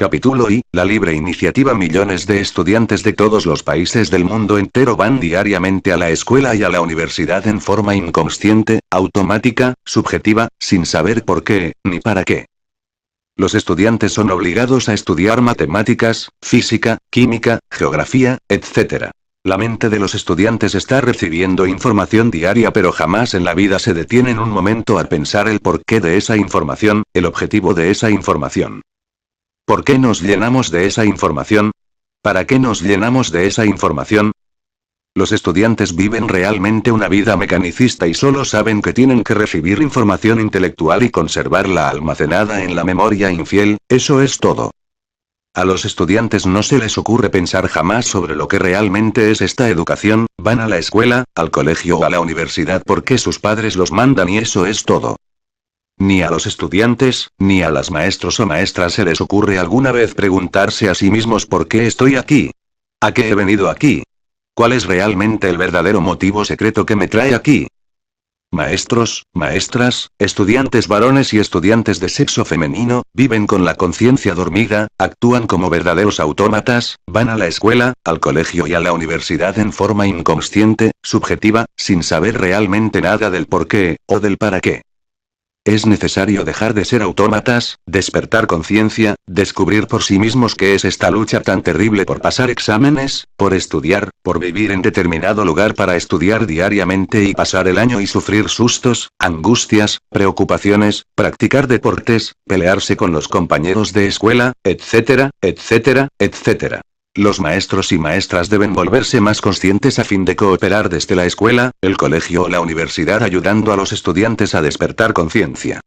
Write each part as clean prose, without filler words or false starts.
Capítulo I, la libre iniciativa. Millones de estudiantes de todos los países del mundo entero van diariamente a la escuela y a la universidad en forma inconsciente, automática, subjetiva, sin saber por qué, ni para qué. Los estudiantes son obligados a estudiar matemáticas, física, química, geografía, etc. La mente de los estudiantes está recibiendo información diaria, pero jamás en la vida se detienen un momento a pensar el porqué de esa información, el objetivo de esa información. ¿Por qué nos llenamos de esa información? ¿Para qué nos llenamos de esa información? Los estudiantes viven realmente una vida mecanicista y solo saben que tienen que recibir información intelectual y conservarla almacenada en la memoria infiel, eso es todo. A los estudiantes no se les ocurre pensar jamás sobre lo que realmente es esta educación, van a la escuela, al colegio o a la universidad porque sus padres los mandan y eso es todo. Ni a los estudiantes, ni a las maestros o maestras se les ocurre alguna vez preguntarse a sí mismos por qué estoy aquí. ¿A qué he venido aquí? ¿Cuál es realmente el verdadero motivo secreto que me trae aquí? Maestros, maestras, estudiantes varones y estudiantes de sexo femenino, viven con la conciencia dormida, actúan como verdaderos autómatas, van a la escuela, al colegio y a la universidad en forma inconsciente, subjetiva, sin saber realmente nada del por qué, o del para qué. Es necesario dejar de ser autómatas, despertar conciencia, descubrir por sí mismos qué es esta lucha tan terrible por pasar exámenes, por estudiar, por vivir en determinado lugar para estudiar diariamente y pasar el año y sufrir sustos, angustias, preocupaciones, practicar deportes, pelearse con los compañeros de escuela, etcétera, etcétera, etcétera. Los maestros y maestras deben volverse más conscientes a fin de cooperar desde la escuela, el colegio o la universidad ayudando a los estudiantes a despertar conciencia.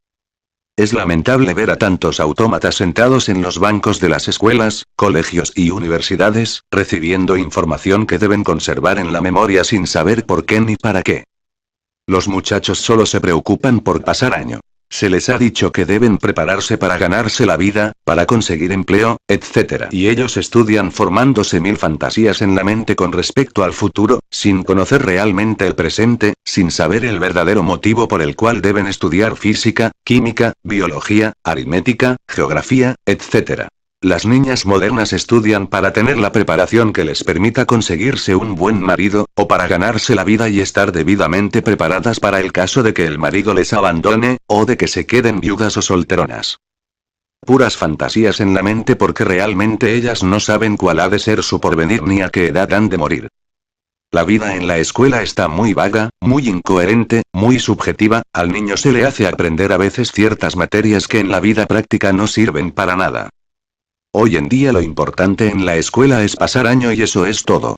Es lamentable ver a tantos autómatas sentados en los bancos de las escuelas, colegios y universidades, recibiendo información que deben conservar en la memoria sin saber por qué ni para qué. Los muchachos solo se preocupan por pasar año. Se les ha dicho que deben prepararse para ganarse la vida, para conseguir empleo, etc. Y ellos estudian formándose mil fantasías en la mente con respecto al futuro, sin conocer realmente el presente, sin saber el verdadero motivo por el cual deben estudiar física, química, biología, aritmética, geografía, etc. Las niñas modernas estudian para tener la preparación que les permita conseguirse un buen marido, o para ganarse la vida y estar debidamente preparadas para el caso de que el marido les abandone, o de que se queden viudas o solteronas. Puras fantasías en la mente porque realmente ellas no saben cuál ha de ser su porvenir ni a qué edad han de morir. La vida en la escuela está muy vaga, muy incoherente, muy subjetiva, al niño se le hace aprender a veces ciertas materias que en la vida práctica no sirven para nada. Hoy en día lo importante en la escuela es pasar año y eso es todo.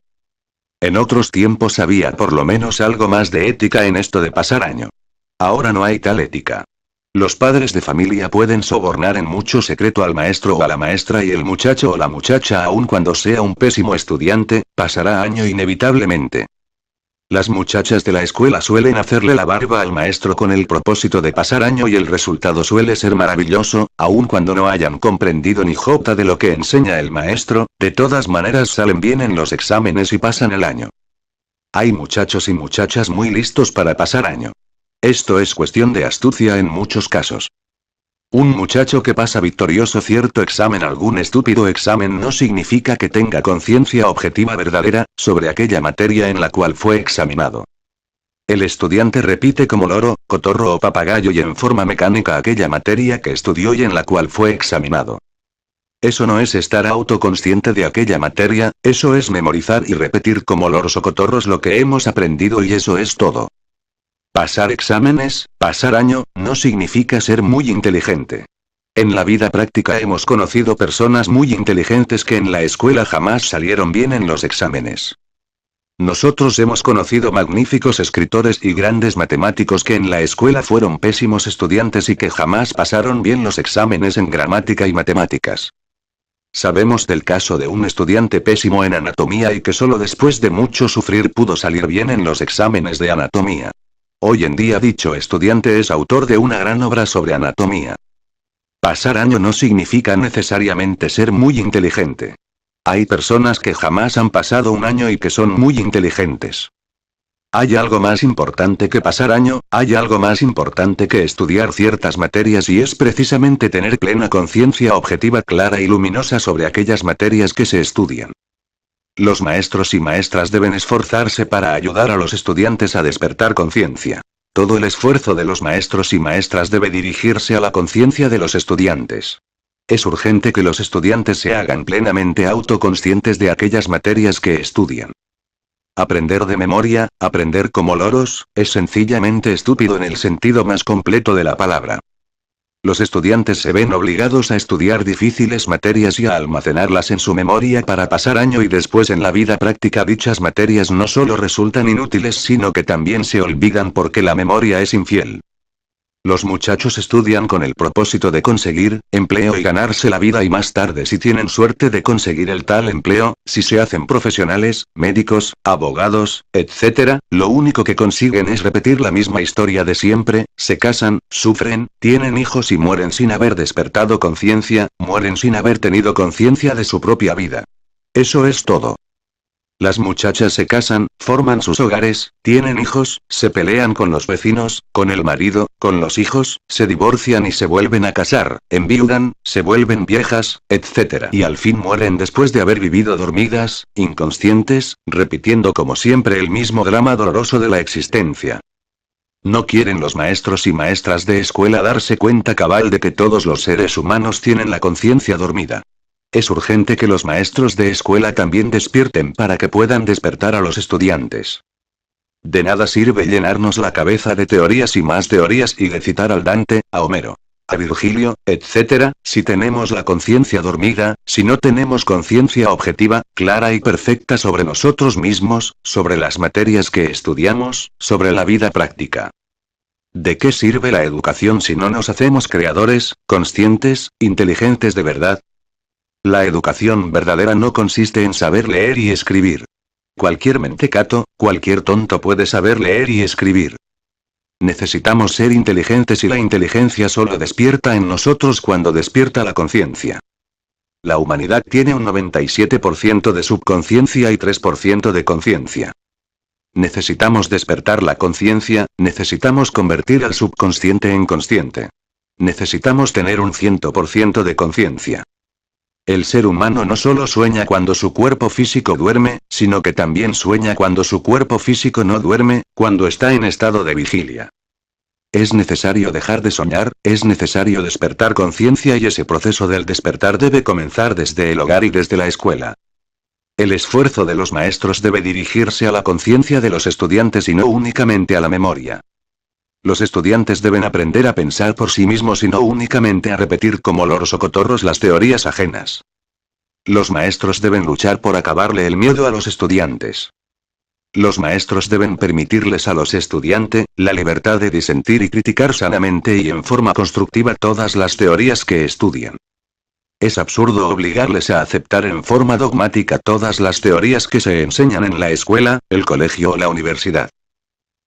En otros tiempos había por lo menos algo más de ética en esto de pasar año. Ahora no hay tal ética. Los padres de familia pueden sobornar en mucho secreto al maestro o a la maestra y el muchacho o la muchacha aun cuando sea un pésimo estudiante, pasará año inevitablemente. Las muchachas de la escuela suelen hacerle la barba al maestro con el propósito de pasar año y el resultado suele ser maravilloso, aun cuando no hayan comprendido ni jota de lo que enseña el maestro, de todas maneras salen bien en los exámenes y pasan el año. Hay muchachos y muchachas muy listos para pasar año. Esto es cuestión de astucia en muchos casos. Un muchacho que pasa victorioso cierto examen, algún estúpido examen, no significa que tenga conciencia objetiva verdadera, sobre aquella materia en la cual fue examinado. El estudiante repite como loro, cotorro o papagayo y en forma mecánica aquella materia que estudió y en la cual fue examinado. Eso no es estar autoconsciente de aquella materia, eso es memorizar y repetir como loros o cotorros lo que hemos aprendido y eso es todo. Pasar exámenes, pasar año, no significa ser muy inteligente. En la vida práctica hemos conocido personas muy inteligentes que en la escuela jamás salieron bien en los exámenes. Nosotros hemos conocido magníficos escritores y grandes matemáticos que en la escuela fueron pésimos estudiantes y que jamás pasaron bien los exámenes en gramática y matemáticas. Sabemos del caso de un estudiante pésimo en anatomía y que solo después de mucho sufrir pudo salir bien en los exámenes de anatomía. Hoy en día dicho estudiante es autor de una gran obra sobre anatomía. Pasar año no significa necesariamente ser muy inteligente. Hay personas que jamás han pasado un año y que son muy inteligentes. Hay algo más importante que pasar año, hay algo más importante que estudiar ciertas materias y es precisamente tener plena conciencia objetiva clara y luminosa sobre aquellas materias que se estudian. Los maestros y maestras deben esforzarse para ayudar a los estudiantes a despertar conciencia. Todo el esfuerzo de los maestros y maestras debe dirigirse a la conciencia de los estudiantes. Es urgente que los estudiantes se hagan plenamente autoconscientes de aquellas materias que estudian. Aprender de memoria, aprender como loros, es sencillamente estúpido en el sentido más completo de la palabra. Los estudiantes se ven obligados a estudiar difíciles materias y a almacenarlas en su memoria para pasar año y después en la vida práctica dichas materias no solo resultan inútiles sino que también se olvidan porque la memoria es infiel. Los muchachos estudian con el propósito de conseguir empleo y ganarse la vida y más tarde si tienen suerte de conseguir el tal empleo, si se hacen profesionales, médicos, abogados, etc., lo único que consiguen es repetir la misma historia de siempre, se casan, sufren, tienen hijos y mueren sin haber despertado conciencia, mueren sin haber tenido conciencia de su propia vida. Eso es todo. Las muchachas se casan, forman sus hogares, tienen hijos, se pelean con los vecinos, con el marido, con los hijos, se divorcian y se vuelven a casar, enviudan, se vuelven viejas, etc. Y al fin mueren después de haber vivido dormidas, inconscientes, repitiendo como siempre el mismo drama doloroso de la existencia. No quieren los maestros y maestras de escuela darse cuenta cabal de que todos los seres humanos tienen la conciencia dormida. Es urgente que los maestros de escuela también despierten para que puedan despertar a los estudiantes. De nada sirve llenarnos la cabeza de teorías y más teorías y de citar al Dante, a Homero, a Virgilio, etc., si tenemos la conciencia dormida, si no tenemos conciencia objetiva, clara y perfecta sobre nosotros mismos, sobre las materias que estudiamos, sobre la vida práctica. ¿De qué sirve la educación si no nos hacemos creadores, conscientes, inteligentes de verdad? La educación verdadera no consiste en saber leer y escribir. Cualquier mentecato, cualquier tonto puede saber leer y escribir. Necesitamos ser inteligentes y la inteligencia solo despierta en nosotros cuando despierta la conciencia. La humanidad tiene un 97% de subconsciencia y 3% de conciencia. Necesitamos despertar la conciencia, necesitamos convertir al subconsciente en consciente. Necesitamos tener un 100% de conciencia. El ser humano no solo sueña cuando su cuerpo físico duerme, sino que también sueña cuando su cuerpo físico no duerme, cuando está en estado de vigilia. Es necesario dejar de soñar, es necesario despertar conciencia y ese proceso del despertar debe comenzar desde el hogar y desde la escuela. El esfuerzo de los maestros debe dirigirse a la conciencia de los estudiantes y no únicamente a la memoria. Los estudiantes deben aprender a pensar por sí mismos y no únicamente a repetir como loros o cotorros las teorías ajenas. Los maestros deben luchar por acabarle el miedo a los estudiantes. Los maestros deben permitirles a los estudiantes la libertad de disentir y criticar sanamente y en forma constructiva todas las teorías que estudian. Es absurdo obligarles a aceptar en forma dogmática todas las teorías que se enseñan en la escuela, el colegio o la universidad.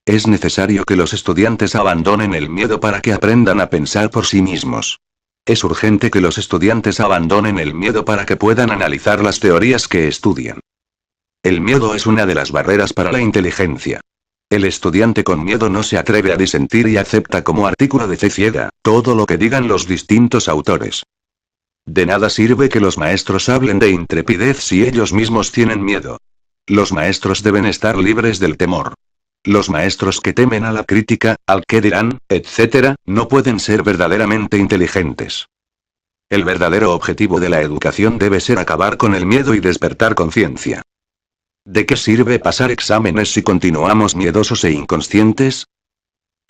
Es necesario que los estudiantes abandonen el miedo para que aprendan a pensar por sí mismos. Es urgente que los estudiantes abandonen el miedo para que puedan analizar las teorías que estudian. El miedo es una de las barreras para la inteligencia. El estudiante con miedo no se atreve a disentir y acepta como artículo de fe ciega todo lo que digan los distintos autores. De nada sirve que los maestros hablen de intrepidez si ellos mismos tienen miedo. Los maestros deben estar libres del temor. Los maestros que temen a la crítica, al qué dirán, etc., no pueden ser verdaderamente inteligentes. El verdadero objetivo de la educación debe ser acabar con el miedo y despertar conciencia. ¿De qué sirve pasar exámenes si continuamos miedosos e inconscientes?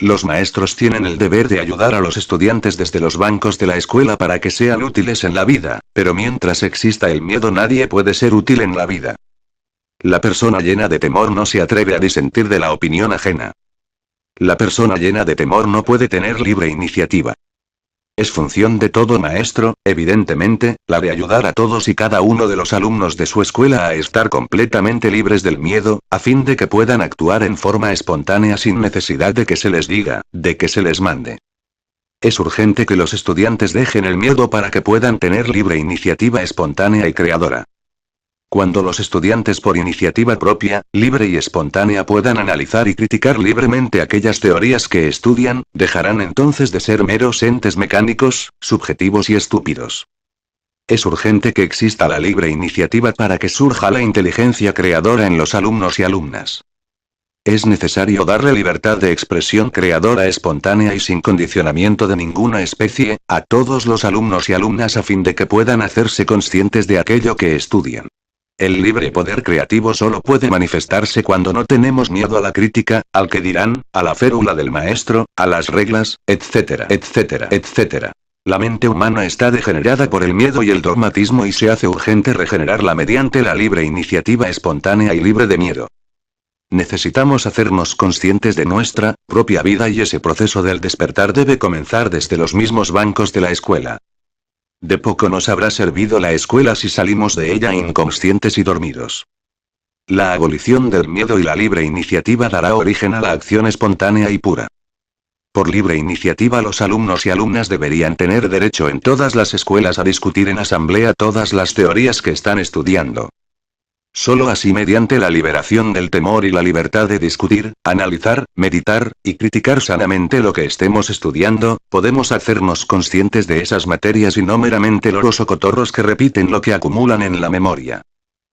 Los maestros tienen el deber de ayudar a los estudiantes desde los bancos de la escuela para que sean útiles en la vida, pero mientras exista el miedo nadie puede ser útil en la vida. La persona llena de temor no se atreve a disentir de la opinión ajena. La persona llena de temor no puede tener libre iniciativa. Es función de todo maestro, evidentemente, la de ayudar a todos y cada uno de los alumnos de su escuela a estar completamente libres del miedo, a fin de que puedan actuar en forma espontánea sin necesidad de que se les diga, de que se les mande. Es urgente que los estudiantes dejen el miedo para que puedan tener libre iniciativa espontánea y creadora. Cuando los estudiantes por iniciativa propia, libre y espontánea puedan analizar y criticar libremente aquellas teorías que estudian, dejarán entonces de ser meros entes mecánicos, subjetivos y estúpidos. Es urgente que exista la libre iniciativa para que surja la inteligencia creadora en los alumnos y alumnas. Es necesario darle libertad de expresión creadora espontánea y sin condicionamiento de ninguna especie, a todos los alumnos y alumnas a fin de que puedan hacerse conscientes de aquello que estudian. El libre poder creativo solo puede manifestarse cuando no tenemos miedo a la crítica, al que dirán, a la férula del maestro, a las reglas, etcétera, etcétera, etcétera. La mente humana está degenerada por el miedo y el dogmatismo y se hace urgente regenerarla mediante la libre iniciativa espontánea y libre de miedo. Necesitamos hacernos conscientes de nuestra propia vida y ese proceso del despertar debe comenzar desde los mismos bancos de la escuela. De poco nos habrá servido la escuela si salimos de ella inconscientes y dormidos. La abolición del miedo y la libre iniciativa dará origen a la acción espontánea y pura. Por libre iniciativa los alumnos y alumnas deberían tener derecho en todas las escuelas a discutir en asamblea todas las teorías que están estudiando. Solo así mediante la liberación del temor y la libertad de discutir, analizar, meditar, y criticar sanamente lo que estemos estudiando, podemos hacernos conscientes de esas materias y no meramente loros o cotorros que repiten lo que acumulan en la memoria.